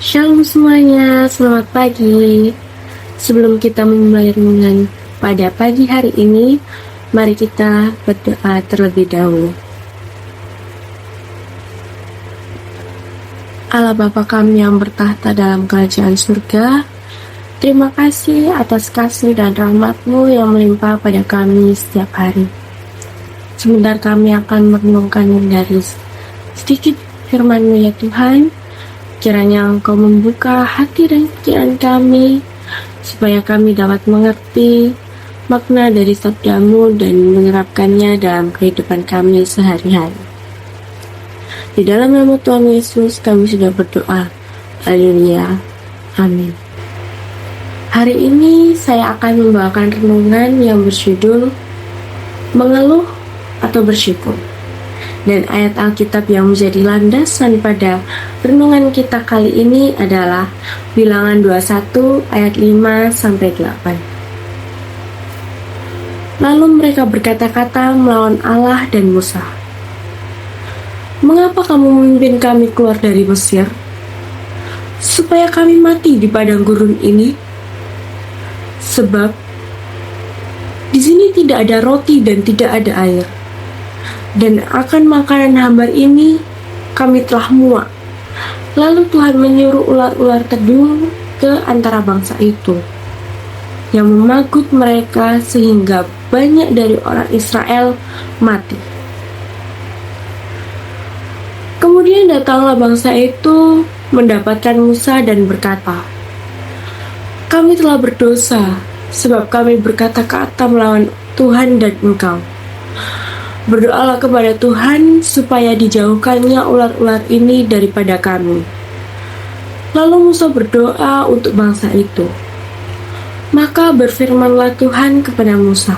Shalom semuanya, selamat pagi. Sebelum kita memulai renungan pada pagi hari ini, mari kita berdoa terlebih dahulu. Allah Bapa kami yang bertahta dalam kerajaan surga, terima kasih atas kasih dan rahmat-Mu yang melimpah pada kami setiap hari. Sebentar kami akan merenungkan dari sedikit firman-Mu ya Tuhan. Kiranya Engkau membuka hati dan pikiran kami, supaya kami dapat mengerti makna dari sabda-Mu dan menerapkannya dalam kehidupan kami sehari-hari. Di dalam nama Tuhan Yesus kami sudah berdoa. Haleluya. Amin. Hari ini saya akan membawakan renungan yang berjudul Mengeluh atau Bersyukur. Dan ayat Alkitab yang menjadi landasan pada renungan kita kali ini adalah Bilangan 21 ayat 5-8. Lalu mereka berkata-kata melawan Allah dan Musa, "Mengapa kamu memimpin kami keluar dari Mesir, supaya kami mati di padang gurun ini? Sebab di sini tidak ada roti dan tidak ada air. Dan akan makanan hambar ini kami telah muak." Lalu Tuhan menyuruh ular-ular tedung ke antara bangsa itu, yang memagut mereka sehingga banyak dari orang Israel mati. Kemudian datanglah bangsa itu mendapatkan Musa dan berkata, "Kami telah berdosa, sebab kami berkata-kata melawan Tuhan dan Engkau. Berdoalah kepada Tuhan supaya dijauhkannya ular-ular ini daripada kami." Lalu Musa berdoa untuk bangsa itu. Maka berfirmanlah Tuhan kepada Musa,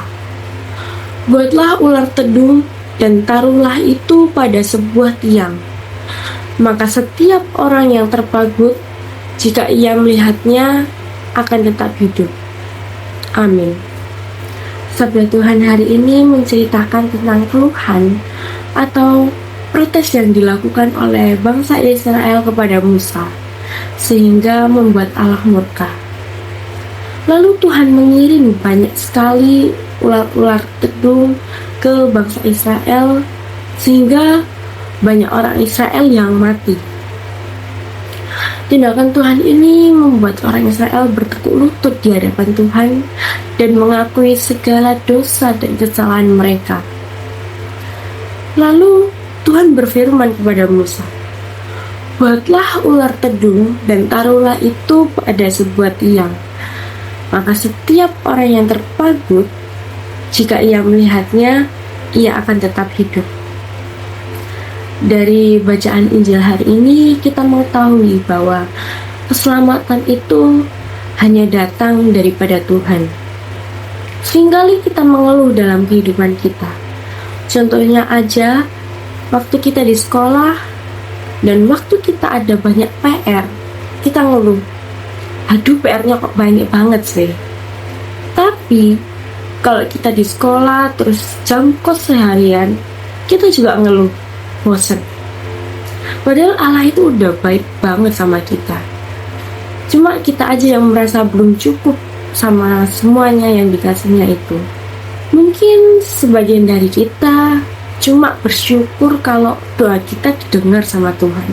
"Buatlah ular tedung dan taruhlah itu pada sebuah tiang. Maka setiap orang yang terpagut, jika ia melihatnya, akan tetap hidup." Amin. Sabda Tuhan hari ini menceritakan tentang keluhan atau protes yang dilakukan oleh bangsa Israel kepada Musa, sehingga membuat Allah murka. Lalu Tuhan mengirim banyak sekali ular-ular tedung ke bangsa Israel, sehingga banyak orang Israel yang mati. Tindakan Tuhan ini membuat orang Israel bertekuk lutut di hadapan Tuhan dan mengakui segala dosa dan kesalahan mereka. Lalu Tuhan berfirman kepada Musa, "Buatlah ular tedung dan taruhlah itu pada sebuah tiang. Maka setiap orang yang terpagut, jika ia melihatnya, ia akan tetap hidup." Dari bacaan Injil hari ini kita mengetahui bahwa keselamatan itu hanya datang daripada Tuhan. Seringkali kita mengeluh dalam kehidupan kita. Contohnya aja, waktu kita di sekolah dan waktu kita ada banyak PR, kita ngeluh, "Aduh, PR-nya kok banyak banget sih." Tapi kalau kita di sekolah terus jam kos seharian, kita juga ngeluh, bosan. Padahal Allah itu udah baik banget sama kita. Cuma kita aja yang merasa belum cukup sama semuanya yang dikasihnya itu. Mungkin sebagian dari kita cuma bersyukur kalau doa kita didengar sama Tuhan.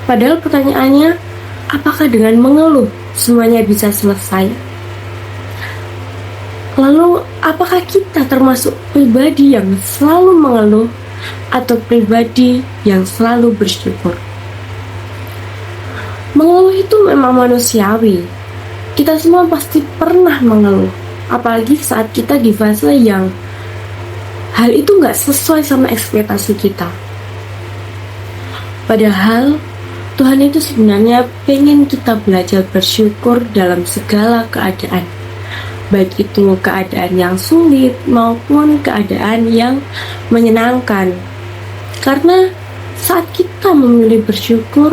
Padahal pertanyaannya, apakah dengan mengeluh semuanya bisa selesai? Lalu apakah kita termasuk pribadi yang selalu mengeluh atau pribadi yang selalu bersyukur? Mengeluh itu memang manusiawi. Kita semua pasti pernah mengeluh, apalagi saat kita di fase yang hal itu nggak sesuai sama ekspektasi kita. Padahal Tuhan itu sebenarnya pengen kita belajar bersyukur dalam segala keadaan, baik itu keadaan yang sulit maupun keadaan yang menyenangkan. Karena saat kita memilih bersyukur,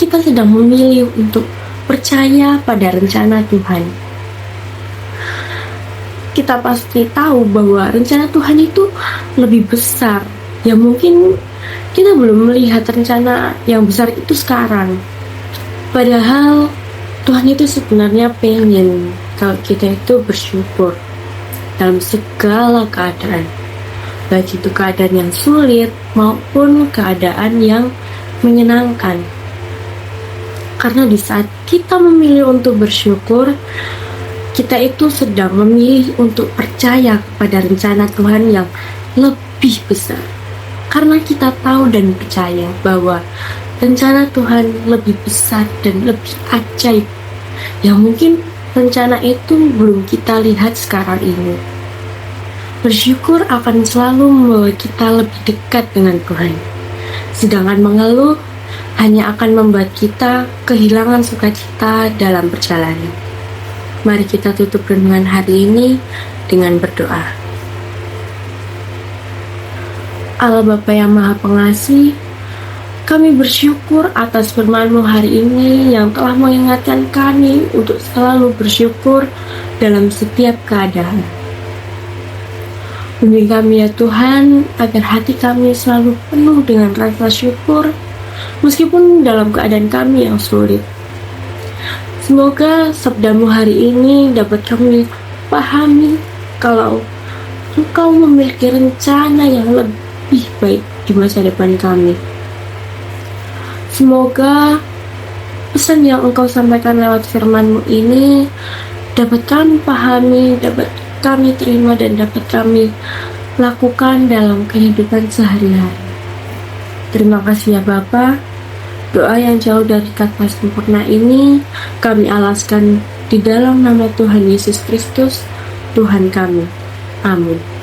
kita sedang memilih untuk percaya pada rencana Tuhan. Kita pasti tahu bahwa rencana Tuhan itu lebih besar, yang mungkin kita belum melihat rencana yang besar itu sekarang. Padahal Tuhan itu sebenarnya pengen kalau kita itu bersyukur dalam segala keadaan, baik itu keadaan yang sulit maupun keadaan yang menyenangkan. Karena di saat kita memilih untuk bersyukur, kita itu sedang memilih untuk percaya kepada rencana Tuhan yang lebih besar. Karena kita tahu dan percaya bahwa rencana Tuhan lebih besar dan lebih ajaib, yang mungkin rencana itu belum kita lihat sekarang ini. Bersyukur akan selalu membawa kita lebih dekat dengan Tuhan. Sedangkan mengeluh hanya akan membuat kita kehilangan sukacita dalam perjalanan. Mari kita tutup renungan hari ini dengan berdoa. Allah Bapa yang Maha Pengasih, kami bersyukur atas firman-Mu hari ini yang telah mengingatkan kami untuk selalu bersyukur dalam setiap keadaan. Bimbing kami ya Tuhan, agar hati kami selalu penuh dengan rasa syukur, meskipun dalam keadaan kami yang sulit. Semoga sabda-Mu hari ini dapat kami pahami kalau Engkau memiliki rencana yang lebih baik di masa depan kami. Semoga pesan yang Engkau sampaikan lewat firman-Mu ini dapat kami pahami, dapat kami terima, dan dapat kami lakukan dalam kehidupan sehari-hari. Terima kasih ya Bapa. Doa yang jauh dari kata sempurna ini kami alaskan di dalam nama Tuhan Yesus Kristus, Tuhan kami. Amin.